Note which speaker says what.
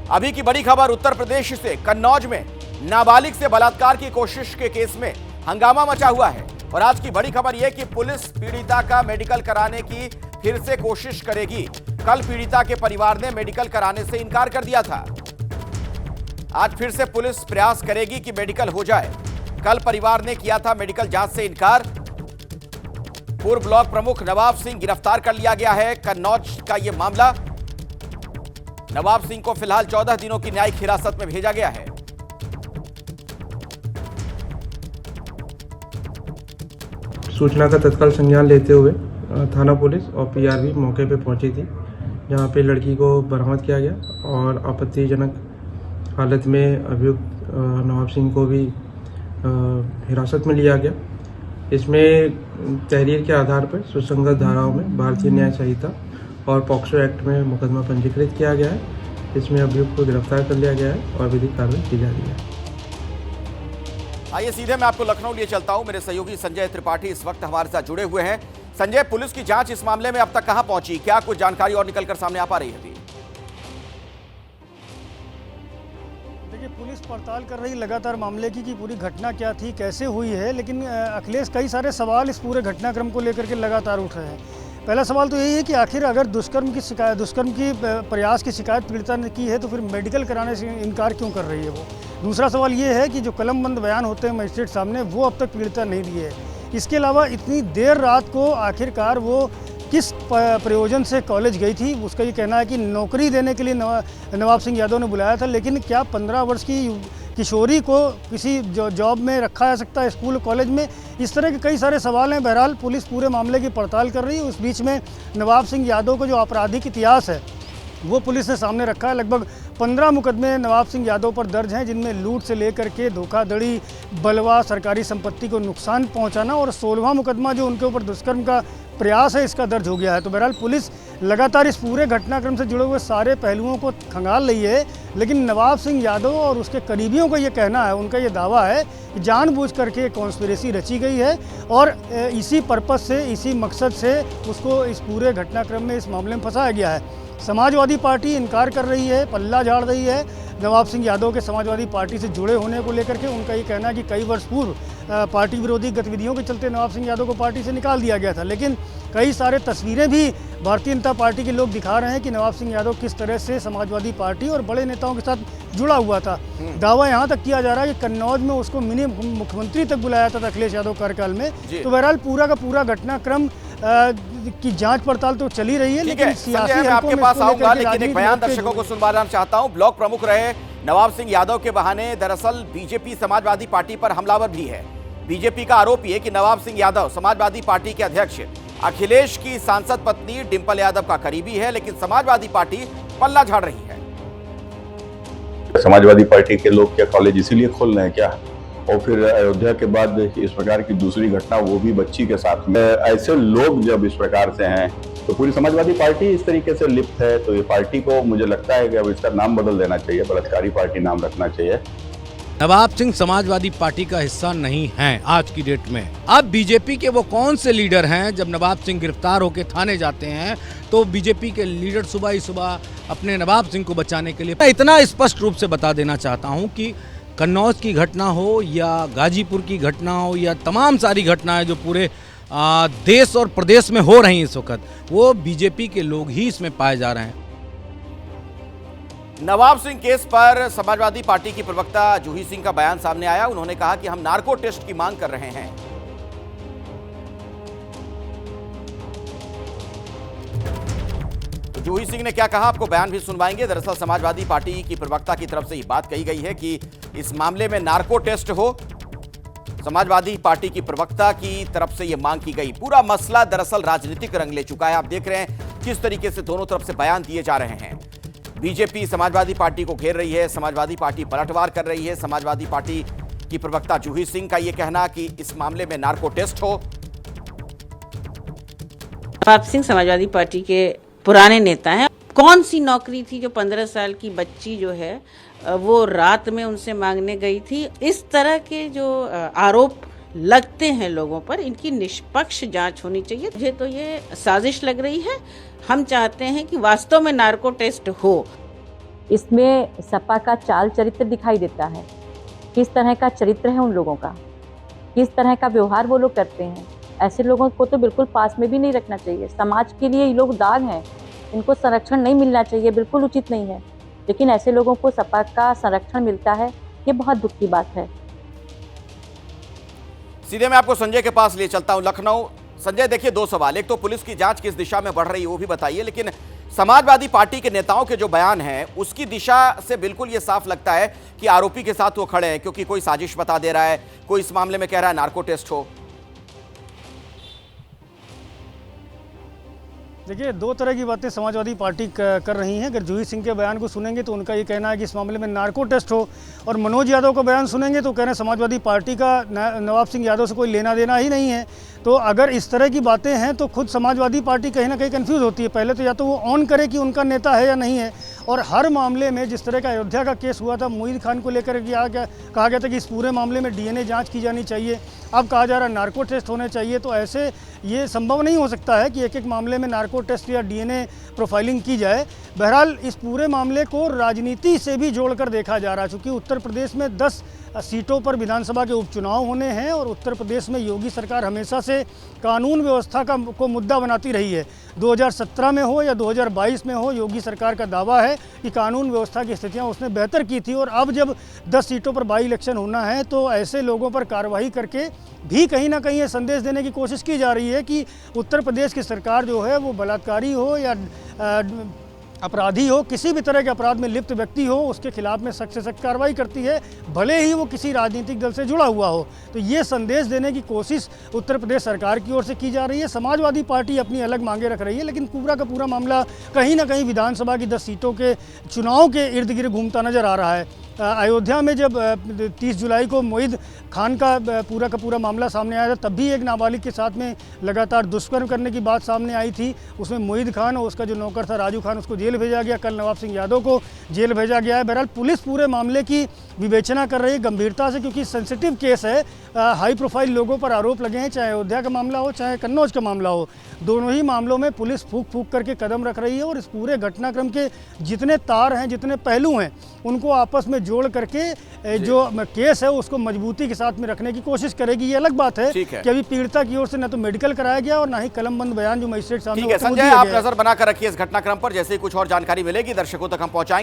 Speaker 1: अभी की बड़ी खबर उत्तर प्रदेश से। कन्नौज में नाबालिग से बलात्कार की कोशिश के केस में हंगामा मचा हुआ है और आज की बड़ी खबर यह कि पुलिस पीड़िता का मेडिकल कराने की फिर से कोशिश करेगी। कल पीड़िता के परिवार ने मेडिकल कराने से इनकार कर दिया था। आज फिर से पुलिस प्रयास करेगी कि मेडिकल हो जाए। कल परिवार ने किया था मेडिकल जांच से इनकार। पूर्व ब्लॉक प्रमुख नवाब सिंह गिरफ्तार कर लिया गया है। कन्नौज का यह मामला। नवाब सिंह को फिलहाल 14 दिनों की न्यायिक हिरासत में भेजा गया है।
Speaker 2: सूचना का तत्काल संज्ञान लेते हुए थाना पुलिस और पीआरबी मौके पर पहुंची थी, जहां पे लड़की को बरामद किया गया और आपत्तिजनक हालत में अभियुक्त नवाब सिंह को भी हिरासत में लिया गया। इसमें तहरीर के आधार पर सुसंगत धाराओं में भारतीय न्याय संहिता और पॉक्सो एक्ट में मुकदमा पंजीकृत किया गया है। इसमें अभियुक्त को गिरफ्तार कर लिया गया है और विधिक कार्रवाई की जा रही है।
Speaker 1: आइए सीधे मैं आपको लखनऊ लिए चलता हूं। मेरे सहयोगी संजय त्रिपाठी इस वक्त हमारे साथ जुड़े हुए हैं। संजय, पुलिस की जांच इस मामले में अब तक कहां पहुंची? क्या कुछ जानकारी और निकलकर सामने आ पा रही है?
Speaker 3: देखिए, पुलिस पड़ताल कर रही लगातार मामले की कि पूरी घटना क्या थी, कैसे हुई है, लेकिन अखिलेश कई सारे सवाल इस पूरे घटनाक्रम को लेकर के लगातार उठ रहे हैं। पहला सवाल तो यही है कि आखिर अगर दुष्कर्म की प्रयास की शिकायत पीड़िता ने की है तो फिर मेडिकल कराने से इनकार क्यों कर रही है वो। दूसरा सवाल ये है कि जो कलमबंद बयान होते हैं मजिस्ट्रेट सामने, वो अब तक पीड़िता नहीं दिए है। इसके अलावा इतनी देर रात को आखिरकार वो किस प्रयोजन से कॉलेज गई थी। उसका ये कहना है कि नौकरी देने के लिए नवाब सिंह यादव ने बुलाया था, लेकिन क्या 15 वर्ष की किशोरी को किसी जॉब में रखा जा सकता है स्कूल कॉलेज में? इस तरह के कई सारे सवाल हैं। बहरहाल पुलिस पूरे मामले की पड़ताल कर रही है। उस बीच में नवाब सिंह यादव का जो आपराधिक इतिहास है वो पुलिस ने सामने रखा है। लगभग 15 मुकदमे नवाब सिंह यादव पर दर्ज हैं, जिनमें लूट से लेकर के धोखाधड़ी, बलवा, सरकारी संपत्ति को नुकसान पहुंचाना और 16वां मुकदमा जो उनके ऊपर दुष्कर्म का प्रयास है, इसका दर्ज हो गया है। तो बहरहाल पुलिस लगातार इस पूरे घटनाक्रम से जुड़े हुए सारे पहलुओं को खंगाल रही है, लेकिन नवाब सिंह यादव और उसके करीबियों का ये कहना है, उनका ये दावा है कि जानबूझ करके कॉन्स्पिरेसी रची गई है और इसी पर्पस से, इसी मकसद से उसको इस पूरे घटनाक्रम में, इस मामले में फंसाया गया है। समाजवादी पार्टी इनकार कर रही है, पल्ला झाड़ रही है नवाब सिंह यादव के समाजवादी पार्टी से जुड़े होने को लेकर के। उनका ये कहना है कि कई वर्ष पूर्व पार्टी विरोधी गतिविधियों के चलते नवाब सिंह यादव को पार्टी से निकाल दिया गया था, लेकिन कई सारे तस्वीरें भी भारतीय जनता पार्टी के लोग दिखा रहे हैं कि नवाब सिंह यादव किस तरह से समाजवादी पार्टी और बड़े नेताओं के साथ जुड़ा हुआ था। दावा यहाँ तक किया जा रहा है कि कन्नौज में उसको मिनी मुख्यमंत्री तक बुलाया था अखिलेश यादव कार्यकाल में। तो बहरहाल पूरा का पूरा घटनाक्रम की जांच पड़ताल तो चली रही है, लेकिन सियासी
Speaker 1: मैं आपके पास आऊंगा, लेकिन एक बयान दर्शकों को सुनवाना चाहता हूं। ब्लॉक प्रमुख रहे नवाब सिंह यादव के बहाने दरअसल बीजेपी समाजवादी पार्टी पर हमलावर भी है। बीजेपी का आरोप है कि नवाब सिंह यादव समाजवादी पार्टी के अध्यक्ष अखिलेश की सांसद पत्नी डिंपल यादव का करीबी है, लेकिन समाजवादी पार्टी पल्ला झाड़ रही है।
Speaker 4: समाजवादी पार्टी के लोग क्या कॉलेज इसीलिए खोल रहे हैं क्या? और फिर अयोध्या के बाद इस प्रकार की दूसरी घटना, वो भी बच्ची के साथ में। ऐसे लोग जब इस प्रकार से हैं तो पूरी समाजवादी पार्टी इस तरीके से लिप्त है, तो ये पार्टी को मुझे लगता है कि अब इसका नाम बदल देना चाहिए, बलात्कारी पार्टी नाम रखना चाहिए।
Speaker 5: नवाब सिंह समाजवादी पार्टी का हिस्सा नहीं हैं आज की डेट में। अब बीजेपी के वो कौन से लीडर हैं? जब नवाब सिंह गिरफ्तार होकर थाने जाते हैं तो बीजेपी के लीडर सुबह ही सुबह अपने नवाब सिंह को बचाने के लिए, मैं इतना स्पष्ट रूप से बता देना चाहता हूं कि कन्नौज की घटना हो या गाजीपुर की घटना हो या तमाम सारी घटनाएं जो पूरे देश और प्रदेश में हो रही हैं इस वक्त, वो बीजेपी के लोग ही इसमें पाए जा रहे हैं।
Speaker 1: नवाब सिंह केस पर समाजवादी पार्टी की प्रवक्ता जूही सिंह का बयान सामने आया। उन्होंने कहा कि हम नार्को टेस्ट की मांग कर रहे हैं। तो जूही सिंह ने क्या कहा, आपको बयान भी सुनवाएंगे। दरअसल समाजवादी पार्टी की प्रवक्ता की तरफ से ये बात कही गई है कि इस मामले में नार्को टेस्ट हो। समाजवादी पार्टी की प्रवक्ता की तरफ से यह मांग की गई। पूरा मसला दरअसल राजनीतिक रंग ले चुका है। आप देख रहे हैं किस तरीके से दोनों तरफ से बयान दिए जा रहे हैं। बीजेपी समाजवादी पार्टी को घेर रही है, समाजवादी पार्टी पलटवार कर रही है। समाजवादी पार्टी की प्रवक्ता जूही सिंह का यह कहना कि इस मामले में नार्को टेस्ट हो।
Speaker 6: नवाब सिंह समाजवादी पार्टी के पुराने नेता हैं। कौन सी नौकरी थी जो 15 साल की बच्ची जो है वो रात में उनसे मांगने गई थी? इस तरह के जो आरोप लगते हैं लोगों पर, इनकी निष्पक्ष जांच होनी चाहिए। मुझे तो ये साजिश लग रही है। हम चाहते हैं कि वास्तव में नार्को टेस्ट हो।
Speaker 7: इसमें सपा का चाल चरित्र दिखाई देता है, किस तरह का चरित्र है उन लोगों का, किस तरह का व्यवहार वो लोग करते हैं। ऐसे लोगों को तो बिल्कुल पास में भी नहीं रखना चाहिए। समाज के लिए ये लोग दाग हैं, इनको संरक्षण नहीं मिलना चाहिए, बिल्कुल उचित नहीं है। लेकिन ऐसे लोगों को सपा का संरक्षण मिलता है, ये बहुत दुख की बात है।
Speaker 1: सीधे मैं आपको संजय के पास ले चलता हूं, लखनऊ। संजय, देखिए, दो सवाल। एक तो पुलिस की जांच किस दिशा में बढ़ रही है वो भी बताइए, लेकिन समाजवादी पार्टी के नेताओं के जो बयान हैं उसकी दिशा से बिल्कुल ये साफ लगता है कि आरोपी के साथ वो खड़े हैं, क्योंकि कोई साजिश बता दे रहा है, कोई इस मामले में कह रहा है नार्को टेस्ट हो।
Speaker 3: देखिए, दो तरह की बातें समाजवादी पार्टी कर रही हैं। अगर जूही सिंह के बयान को सुनेंगे तो उनका ये कहना है कि इस मामले में नार्को टेस्ट हो, और मनोज यादव का बयान सुनेंगे तो कह रहे हैं समाजवादी पार्टी का नवाब सिंह यादव से कोई लेना देना ही नहीं है। तो अगर इस तरह की बातें हैं तो खुद समाजवादी पार्टी कहीं ना कहीं कंफ्यूज होती है। पहले तो या तो वो ऑन करे कि उनका नेता है या नहीं है, और हर मामले में जिस तरह का अयोध्या का केस हुआ था, मुईद खान को लेकर कहा गया था कि इस पूरे मामले में डीएनए जांच की जानी चाहिए, अब कहा जा रहा है नार्को टेस्ट होने चाहिए। तो ऐसे ये संभव नहीं हो सकता है कि एक एक मामले में नार्को टेस्ट या डीएनए प्रोफाइलिंग की जाए। बहरहाल इस पूरे मामले को राजनीति से भी जोड़कर देखा जा रहा है, क्योंकि उत्तर प्रदेश में 10 सीटों पर विधानसभा के उपचुनाव होने हैं, और उत्तर प्रदेश में योगी सरकार हमेशा से कानून व्यवस्था को मुद्दा बनाती रही है। 2017 में हो या 2022 में हो, योगी सरकार का दावा है कि कानून व्यवस्था की स्थितियां उसने बेहतर की थी, और अब जब 10 सीटों पर बाई इलेक्शन होना है तो ऐसे लोगों पर कार्रवाई करके भी कहीं ना कहीं ये संदेश देने की कोशिश की जा रही है कि उत्तर प्रदेश की सरकार जो है वो बलात्कारी हो या अपराधी हो, किसी भी तरह के अपराध में लिप्त व्यक्ति हो, उसके खिलाफ में सख्त से सख्त कार्रवाई करती है, भले ही वो किसी राजनीतिक दल से जुड़ा हुआ हो। तो ये संदेश देने की कोशिश उत्तर प्रदेश सरकार की ओर से की जा रही है। समाजवादी पार्टी अपनी अलग मांगे रख रही है, लेकिन पूरा का पूरा मामला कहीं ना कहीं विधानसभा की 10 सीटों के चुनाव के इर्द गिर्द घूमता नजर आ रहा है। अयोध्या में जब 30 जुलाई को मुईद खान का पूरा मामला सामने आया था, तब भी एक नाबालिग के साथ में लगातार दुष्कर्म करने की बात सामने आई थी। उसमें मुईद खान और उसका जो नौकर था राजू खान, उसको जेल भेजा गया। कल नवाब सिंह यादव को जेल भेजा गया है। बहरहाल पुलिस पूरे मामले की विवेचना कर रही है गंभीरता से, क्योंकि सेंसिटिव केस है। हाई प्रोफाइल लोगों पर आरोप लगे हैं, चाहे अयोध्या का मामला हो चाहे कन्नौज का मामला हो। दोनों ही मामलों में पुलिस फूंक फूंक करके कदम रख रही है, और इस पूरे घटनाक्रम के जितने तार हैं, जितने पहलू हैं, उनको आपस में जोड़ करके जो केस है उसको मजबूती के साथ में रखने की कोशिश करेगी। ये अलग बात है कि अभी पीड़िता की ओर से न तो मेडिकल कराया गया और ना ही कलमबंद बयान जो मजिस्ट्रेट सामने।
Speaker 1: ठीक है संजय, आप नजर बनाकर रखिए इस घटनाक्रम पर। जैसे ही कुछ और जानकारी मिलेगी दर्शकों तक हम पहुंचाएंगे।